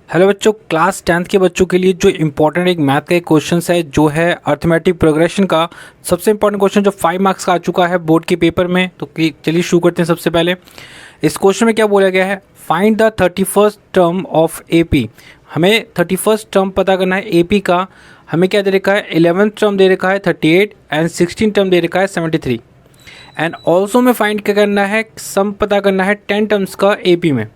Hello बच्चों, class 10th के बच्चों के लिए जो इम्पोर्टेंट एक मैथ का एक क्वेश्चन है जो है अर्थमेटिक प्रोग्रेशन का सबसे इम्पोर्टेंट क्वेश्चन जो 5 मार्क्स का आ चुका है बोर्ड के पेपर में। तो चलिए शुरू करते हैं। सबसे पहले इस क्वेश्चन में क्या बोला गया है, find the 31st term of AP. हमें 31st टर्म पता करना है एपी का। हमें क्या दे रखा है, 11th टर्म दे रखा है 38 एंड 16 टर्म दे रखा है 73 एंड ऑल्सो में फाइंड क्या करना है, सम पता करना है 10 टर्म्स का एपी में।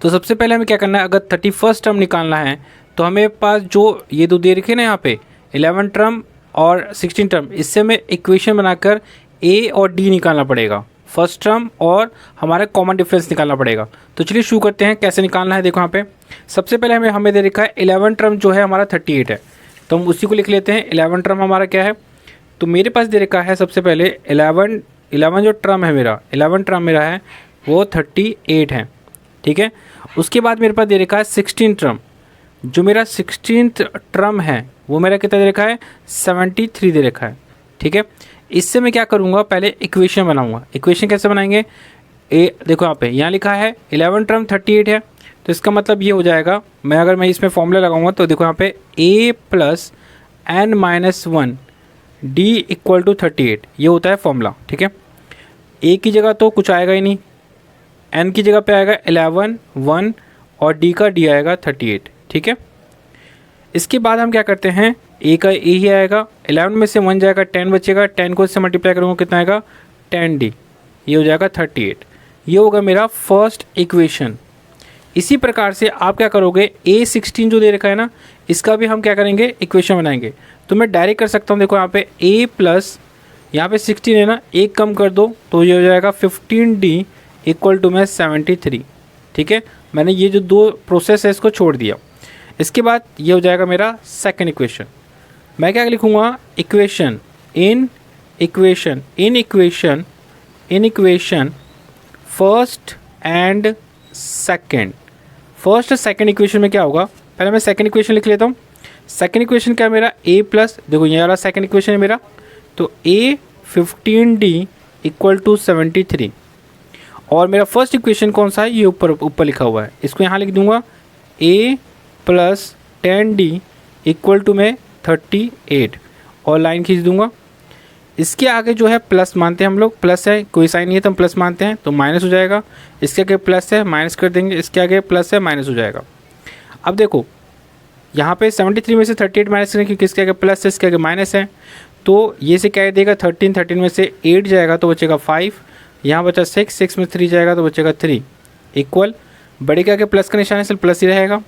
तो सबसे पहले हमें क्या करना है, अगर 31st टर्म निकालना है तो हमें पास जो ये दो दे रखे ना यहाँ पे 11 टर्म और 16 टर्म, इससे हमें इक्वेशन बनाकर ए और डी निकालना पड़ेगा, फर्स्ट टर्म और हमारा कॉमन डिफरेंस निकालना पड़ेगा। तो चलिए शुरू करते हैं कैसे निकालना है। देखो यहाँ पे सबसे पहले हमें दे रखा है 11 टर्म जो है हमारा 38 है, तो हम उसी को लिख लेते हैं। 11 टर्म हमारा क्या है, तो मेरे पास दे रखा है सबसे पहले 11 जो टर्म है मेरा 11 टर्म मेरा है वो 38 है, ठीक है। उसके बाद मेरे पास दे रखा है 16 टर्म, जो मेरा 16th टर्म है वो मेरा कितना दे रखा है 73 दे रखा है, ठीक है। इससे मैं क्या करूँगा, पहले इक्वेशन बनाऊँगा। इक्वेशन कैसे बनाएंगे, देखो यहाँ पे यहाँ लिखा है 11 टर्म 38 है, तो इसका मतलब ये हो जाएगा, मैं इसमें फॉर्मूला लगाऊंगा तो देखो यहाँ पे a plus n minus 1 d equal to 38, ये होता है फॉर्मूला, ठीक है। a की जगह तो कुछ आएगा ही नहीं, n की जगह पे आएगा 11 1 और d का d आएगा 38, ठीक है। इसके बाद हम क्या करते हैं, a का a ही आएगा, 11 में से 1 जाएगा 10 बचेगा, 10 को इससे मल्टीप्लाई करूँगा कितना आएगा 10d, ये हो जाएगा 38। ये होगा मेरा फर्स्ट इक्वेशन। इसी प्रकार से आप क्या करोगे, a16 जो दे रखा है ना, इसका भी हम क्या करेंगे इक्वेशन बनाएंगे। तो मैं डायरेक्ट कर सकता हूँ, देखो यहाँ पे a प्लस यहाँ पे 16 है ना, एक कम कर दो तो ये हो जाएगा 15d इक्वल टू में 73, ठीक है। मैंने ये जो दो प्रोसेस है इसको छोड़ दिया। इसके बाद ये हो जाएगा मेरा सेकंड इक्वेशन। मैं क्या लिखूँगा, equation in equation first and second. First second equation में क्या होगा, पहले मैं सेकंड इक्वेशन लिख लेता हूँ। सेकंड इक्वेशन क्या है मेरा, a प्लस, देखो ये वाला सेकंड इक्वेशन है मेरा, तो a 15d इक्वल टू 73 और मेरा फर्स्ट इक्वेशन कौन सा है, ये ऊपर लिखा हुआ है, इसको यहाँ लिख दूंगा a plus 10d equal to में 38 और लाइन खींच दूंगा। इसके आगे जो है प्लस मानते हैं हम लोग, प्लस है कोई साइन नहीं है तो हम प्लस मानते हैं, तो माइनस हो जाएगा। इसके आगे प्लस है माइनस कर देंगे, इसके आगे प्लस है माइनस हो जाएगा। अब देखो यहाँ पे 73 में से 38 माइनस करें क्योंकि इसके आगे प्लस है इसके आगे माइनस है, तो ये से क्या देगा 13 में से 8 जाएगा तो बचेगा 5, यहाँ बचा 6 में 3 जाएगा तो बचेगा 3 इक्वल, बड़े के आगे प्लस का निशान है इसलिए प्लस ही रहेगा।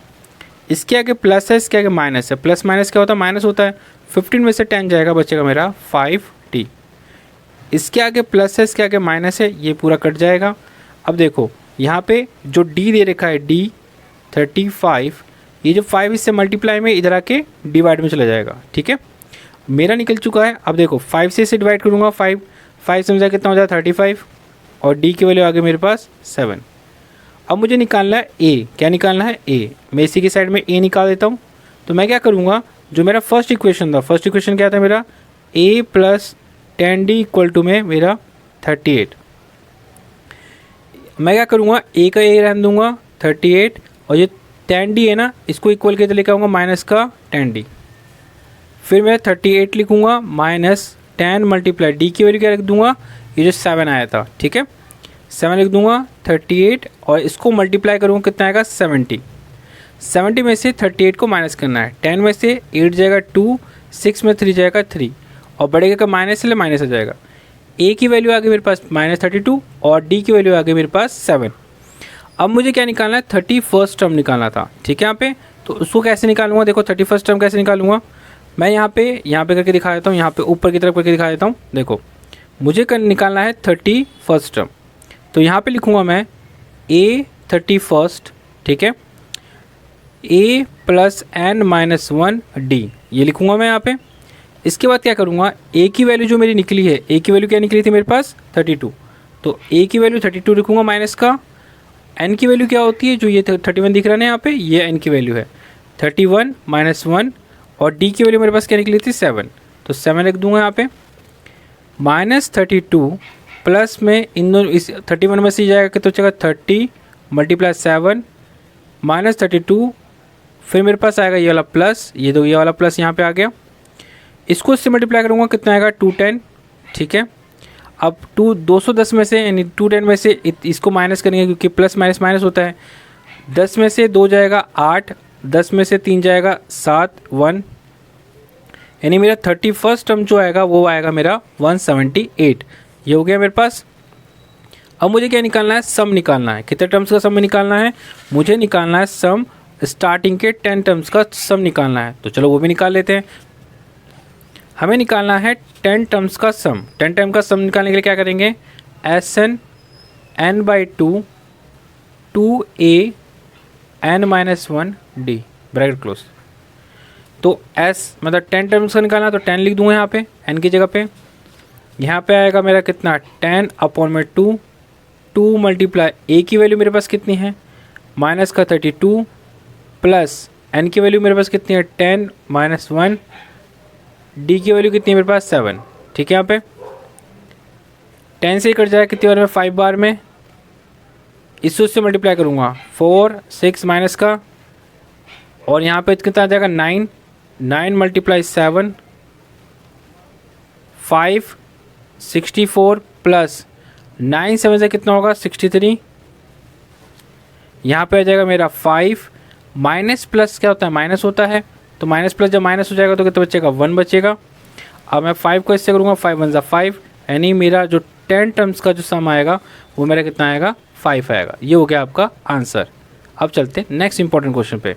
इसके आगे प्लस है इसके आगे माइनस है, प्लस माइनस क्या होता है माइनस होता है। 15 में से 10 जाएगा बचेगा मेरा 5t, इसके आगे प्लस है इसके आगे माइनस है, ये पूरा कट जाएगा। अब देखो यहाँ पे जो d दे रखा है d 35, ये जो 5 इससे मल्टीप्लाई में इधर आके डिवाइड में चला जाएगा, ठीक है। मेरा निकल चुका है। अब देखो 5 से इसे डिवाइड करूँगा, 5 से मुझे कितना हो जाए 35 और d की वैल्यू आ गई मेरे पास 7। अब मुझे निकालना है a, क्या निकालना है a, मैं इसी की साइड में a निकाल देता हूँ। तो मैं क्या करूँगा, जो मेरा फर्स्ट इक्वेशन था, फर्स्ट इक्वेशन क्या था मेरा a plus 10d equal to में मेरा 38, मैं क्या करूँगा a का a रहने दूँगा 38 और ये 10d है ना इसको इक्वल के लेकर आऊँगा माइनस का 10d, फिर मैं 38 लिखूँगा माइनस 10 मल्टीप्लाई d की वैल्यू क्या रख दूँगा, ये जो 7 आया था, ठीक है 7 लिख दूँगा 38 और इसको मल्टीप्लाई करूँगा कितना आएगा 70 में से 38 को माइनस करना है, 10 में से 8 जाएगा 2, 6 में 3 जाएगा 3 और बढ़ेगा का माइनस से माइनस आ जाएगा। a की वैल्यू आ गई मेरे पास -32 और d की वैल्यू आ गई मेरे पास 7। अब मुझे क्या निकालना है, 31st टर्म निकालना था, ठीक है। यहाँ पे तो उसको कैसे निकालूंगा, देखो 31st टर्म कैसे निकालूंगा, मैं यहाँ पे करके दिखा देता हूँ, यहाँ पे ऊपर की तरफ करके दिखा देता हूँ। देखो मुझे निकालना है 31st टर्म, तो यहाँ पे लिखूँगा मैं a 31st, ठीक है, a plus n minus 1 d, ये लिखूँगा मैं यहाँ पे। इसके बाद क्या करूँगा, a की वैल्यू जो मेरी निकली है, a की वैल्यू क्या निकली थी मेरे पास 32, तो a की वैल्यू 32 लिखूँगा माइनस का, n की वैल्यू क्या होती है, जो ये 31 दिख रहा है ना यहाँ पे, ये n की वैल्यू है 31 माइनस 1 और d की वैल्यू मेरे पास क्या निकली थी 7, तो 7 लिख दूँगा यहाँ पे। -32 प्लस में इन दोनों इस 31 में से जाएगा तो बचेगा 30 मल्टीप्लाई 7 -32 फिर मेरे पास आएगा ये वाला प्लस, ये वाला प्लस यहाँ पे आ गया। इसको इससे मल्टीप्लाई करूँगा, कितना आएगा 210, ठीक है। अब 210 में से यानी 210 में से इसको माइनस करेंगे क्योंकि प्लस माइनस माइनस होता है। 10 में से 2 जाएगा 8, 10 में से 3 जाएगा 7, 1, यानी मेरा 31st टर्म जो आएगा वो आएगा मेरा 178। ये हो गया मेरे पास। अब मुझे क्या निकालना है, सम निकालना है। कितने टर्म्स का सम में निकालना है, मुझे निकालना है सम, स्टार्टिंग के 10 टर्म्स का सम निकालना है। तो चलो वो भी निकाल लेते हैं। हमें निकालना है 10 टर्म्स का सम। 10 टर्म का सम निकालने के लिए क्या करेंगे, Sn n/2 2a n-1 d bracket close. तो s मतलब 10 टर्म्स का निकालना, तो 10 लिख दूँगा यहाँ पे n की जगह पे। यहाँ पे आएगा मेरा कितना 10/2, 2 मल्टीप्लाई a की वैल्यू मेरे पास कितनी है माइनस का 32 प्लस n की वैल्यू मेरे पास कितनी है 10 - 1, d की वैल्यू कितनी है मेरे पास 7, ठीक है। यहाँ पे 10 से ही कट जाएगा कितनी बार में, 5 बार में। इससे मल्टीप्लाई करूँगा 4 6 माइनस का, और यहाँ पे कितना आ जाएगा 9 × 7 5 64 प्लस 9 7 से कितना होगा 63। यहाँ पे आ जाएगा मेरा 5 माइनस प्लस क्या होता है, माइनस होता है। तो माइनस प्लस जब माइनस हो जाएगा तो कितना बचेगा 1 बचेगा। अब मैं 5 को इससे करूँगा 5 1 5, यानी मेरा जो 10 टर्म्स का जो सम आएगा वो मेरा कितना आएगा 5 आएगा। ये हो गया आपका आंसर। अब चलते हैं नेक्स्ट इंपॉर्टेंट क्वेश्चन पे।